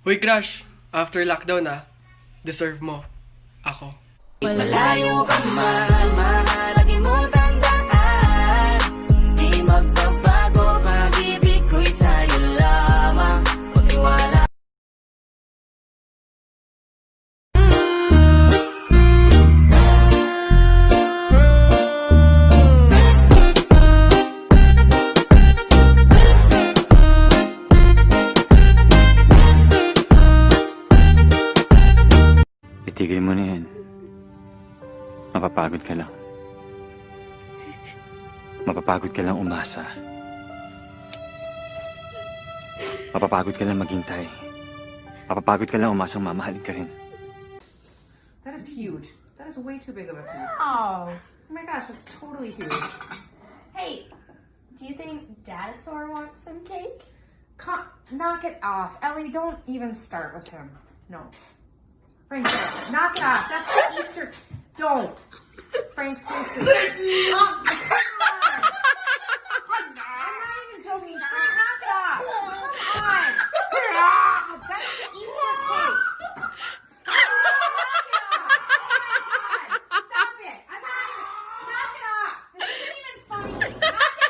Uy, crush. After lockdown deserve mo. Ako. Malayo ka man, mahalagi mo tandaan. Di magbabago, pag-ibig ko'y sa'yo lamang. Kung tiwala. Itigil mo na yan. Mapapagod ka lang. Mapapagod ka lang umasa. Mapapagod ka lang maghintay. Mapapagod ka lang umasang mamahalin ka rin. That is huge. That is way too big of a piece. Oh my gosh, that's totally huge. Hey, do you think Dinosaur wants some cake? Knock it off. Ellie, don't even start with him. No. Frank, knock it off. That's the Easter. Don't. Frank, seriously. Oh, come on. I'm not even joking. Frank, knock it off. Come on. That's the Easter cake. Knock it off. Come on. Stop it. I'm not even. Knock it off. This isn't even funny. Knock it off.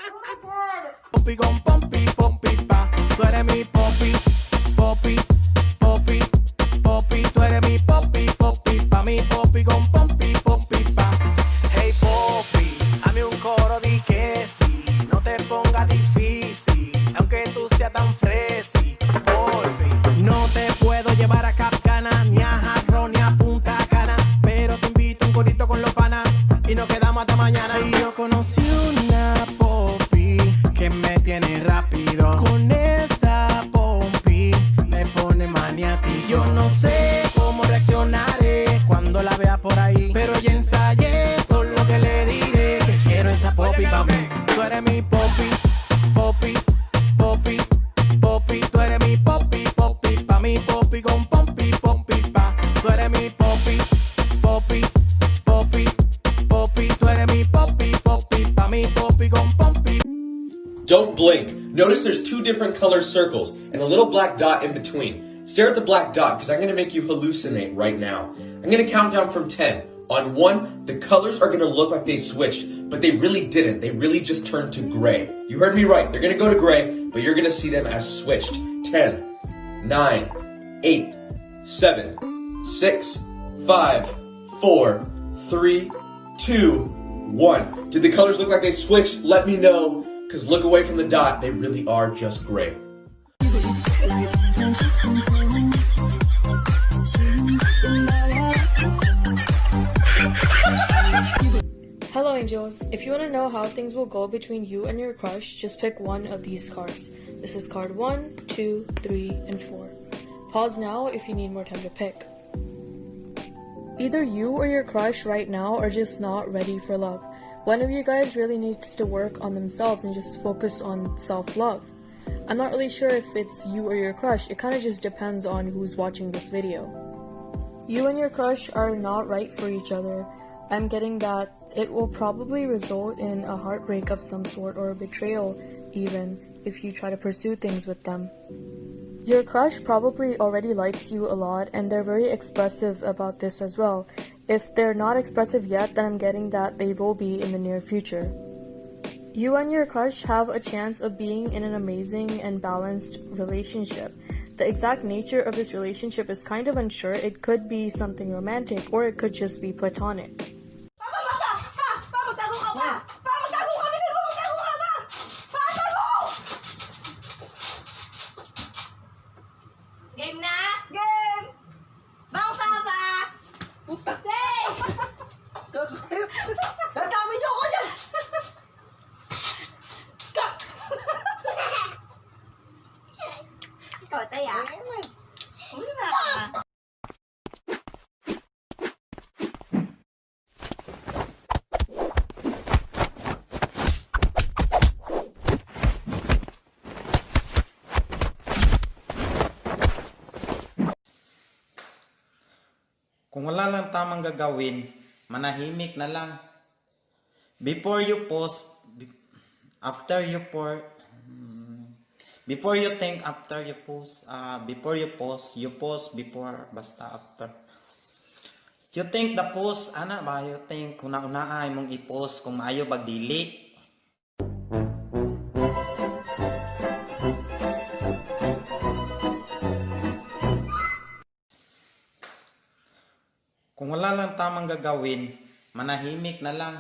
Oh my god. Popi con Popi, Popi pa. Tú eres mi Popi, Popi, Popi, Popi. Tú eres mi Popi, Popi pa. Mi Popi con Popi, Popi pa. Hey Popi, dame un coro di que sí. No te pongas difícil, aunque tú seas tan fresi. Porfi, no te puedo llevar a Capcana, ni a Jarro, ni a Punta Cana. Pero te invito a un corito con los panas y nos quedamos hasta mañana. Y yo conocí una Popi que me tiene rápido. Con esa Popi me pone maniático. Yo no sé cómo reaccionaré cuando la vea por ahí, pero ya ensayé todo lo que le diré. Que quiero esa Popi pa' mí. Tú eres mi Popi, Popi, Popi, Popi. Tú eres mi Popi, Popi pa' mi Popi con Popi, Popi pa. Tú eres mi Popi, Popi, Popi, Popi. Tú eres mi Popi, Popi pa' mi Popi con Popi. Don't blink. Notice there's two different color circles and a little black dot in between. Stare at the black dot because I'm going to make you hallucinate right now. I'm going to count down from 10. On 1, the colors are going to look like they switched, but they really didn't. They really just turned to gray. You heard me right. They're going to go to gray, but you're going to see them as switched. 10, 9, 8, 7, 6, 5, 4, 3, 2, 1. Did the colors look like they switched? Let me know. Because look away from the dot, they really are just gray. Hello angels, if you want to know how things will go between you and your crush, just pick one of these cards. This is card 1, 2, 3, and 4. Pause now if you need more time to pick. Either you or your crush right now are just not ready for love. One of you guys really needs to work on themselves and just focus on self-love. I'm not really sure if it's you or your crush, it kind of just depends on who's watching this video. You and your crush are not right for each other. I'm getting that it will probably result in a heartbreak of some sort or a betrayal even if you try to pursue things with them. Your crush probably already likes you a lot and they're very expressive about this as well. If they're not expressive yet, then I'm getting that they will be in the near future. You and your crush have a chance of being in an amazing and balanced relationship. The exact nature of this relationship is kind of unsure. It could be something romantic or it could just be platonic. Game na? Game! Bang Papa! Say! Nadami niyo ako yan! Ikaw, Taya. Una! Kung wala lang tamang gagawin, manahimik na lang. Before you post, after you Before you think, after you post. Before you post before, basta after. You think the post, ana ba? You think kung nauna ay mong i-post kung maayo bagdili. Kung wala lang tamang gagawin, manahimik na lang.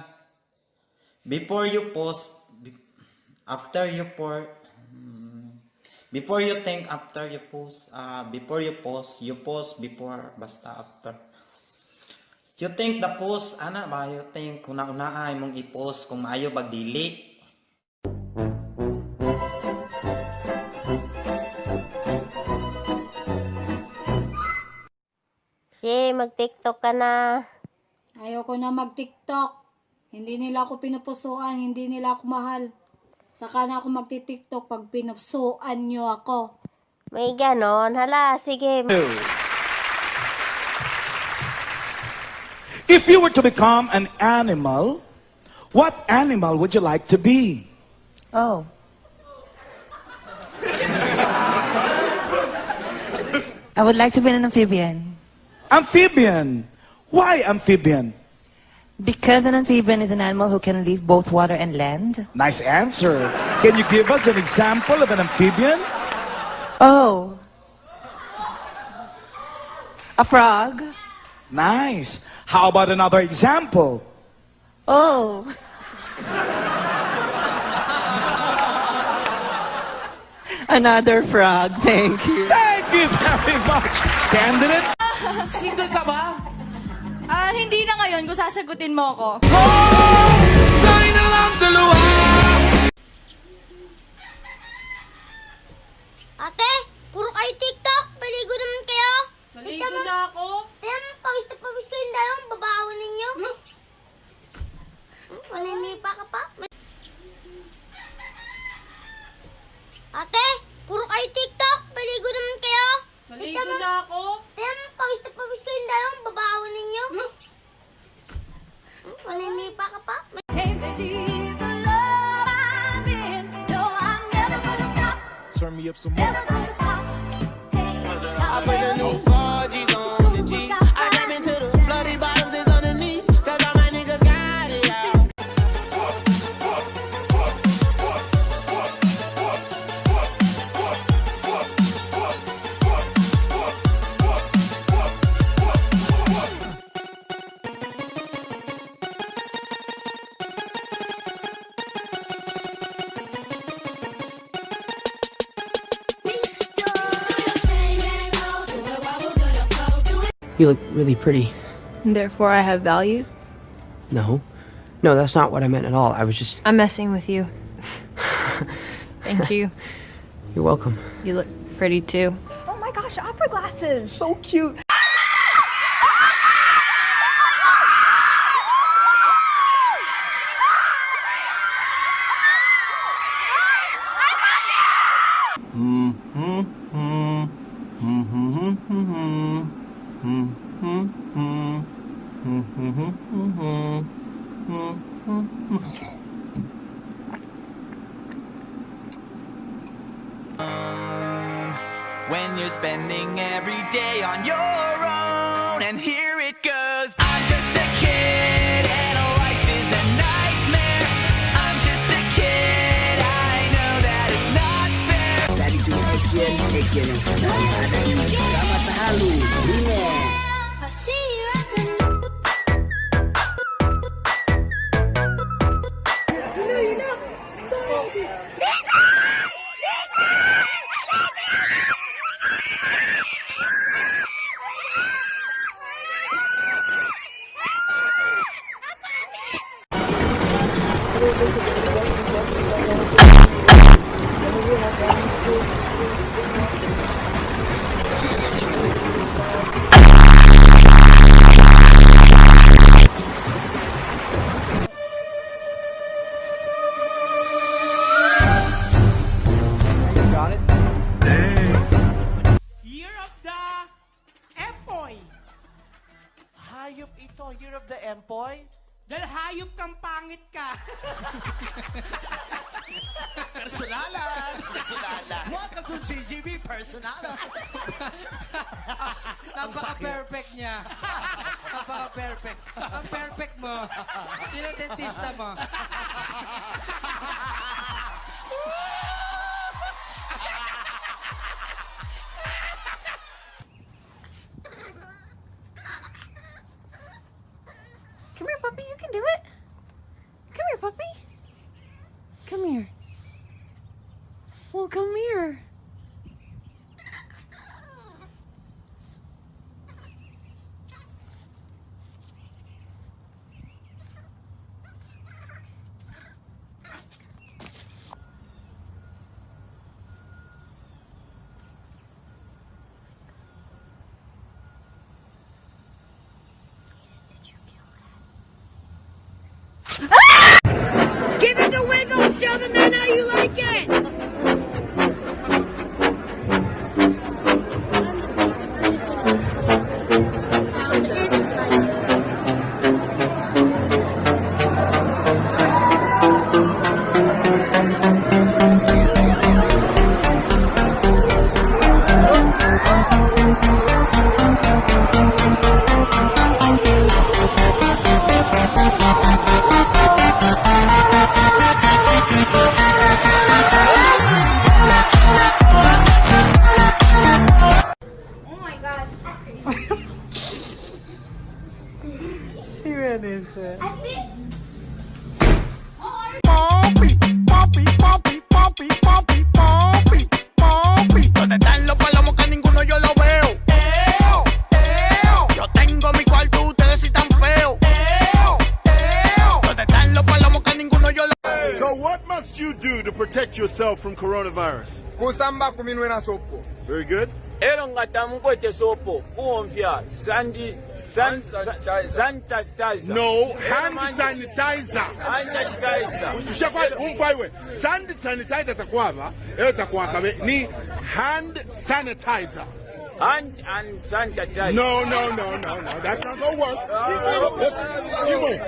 Before you post, after you post, before you think, after you post. Before you post before, basta after. You think the post, ana ba? You think kung nauna ay mong i-post kung maayo bagdili. Mag-TikTok ka na. Ayoko na mag-TikTok. Hindi nila ako pinupusuan, hindi nila ako mahal. Saka na ako magti-TikTok pag pinupusuan nyo ako. May ganon. Hala, sige. If you were to become an animal, what animal would you like to be? Oh. I would like to be an amphibian. Amphibian. Why amphibian? Because an amphibian is an animal who can live both water and land. Nice answer. Can you give us an example of an amphibian? Oh. A frog. Nice. How about another example? Oh. Another frog. Thank you. Thank you very much. Candidate? Single ka ba? Hindi na ngayon kung sasagutin mo ako. Ate, puro kayo TikTok. Maligo naman kayo. Maligo na ako. Kaya pawis na pawis kayong dalawang babaho ninyo. Malinipa ka pa. Ate, puro kayo TikTok. Maligo naman kayo. Maligo na ako. Kaya pawis na pawis kayong dalawang babaho ninyo. Malinipa ka pa. Turn me up some more. I put the new 4Gs on the G. I jump into the bloody bottoms is underneath. Cause all my niggas got it out. You look really pretty. Therefore, I have value. No. No, that's not what I meant at all. I was just... I'm messing with you. Thank you. You're welcome. You look pretty too. Oh my gosh, opera glasses. So cute. When you're spending every day on your own, and here it goes. I'm just a kid and life is a nightmare. I'm just a kid, I know that it's not fair. Dari action yang sedang ada ini sama terhalu. I see you at the Year of the Empoy. Hayop ito, Year of the Empoy? Dahil hayop kang pangit ka. Personalan. Welcome to CGV Personalan. Napaka-perfect niya. Napaka-perfect. Ang perfect mo. Sino dentista mo? Come here, puppy. You can do it. Come here, puppy. Come here. Well, come here. Give it the wiggle! Show the men how you like it! He ran into it. ¿Dónde están los palomos que ninguno yo lo veo? Yo tengo mi cuarto, ustedes sí tan feos. ¿Dónde están los palomos que ninguno yo lo veo? So what must you do to protect yourself from coronavirus? Kusamba kuminwena sopo. Very good. Ero ngatamu kwete sopo. Kuomfya sanitizer. No, hand sanitizer. Hand sanitizer. Ushakwa umfaiwe. Hand sanitizer takwaba. Takwakabe ni hand sanitizer. Hand and sanitizer. No. That's not gonna work. Keep going.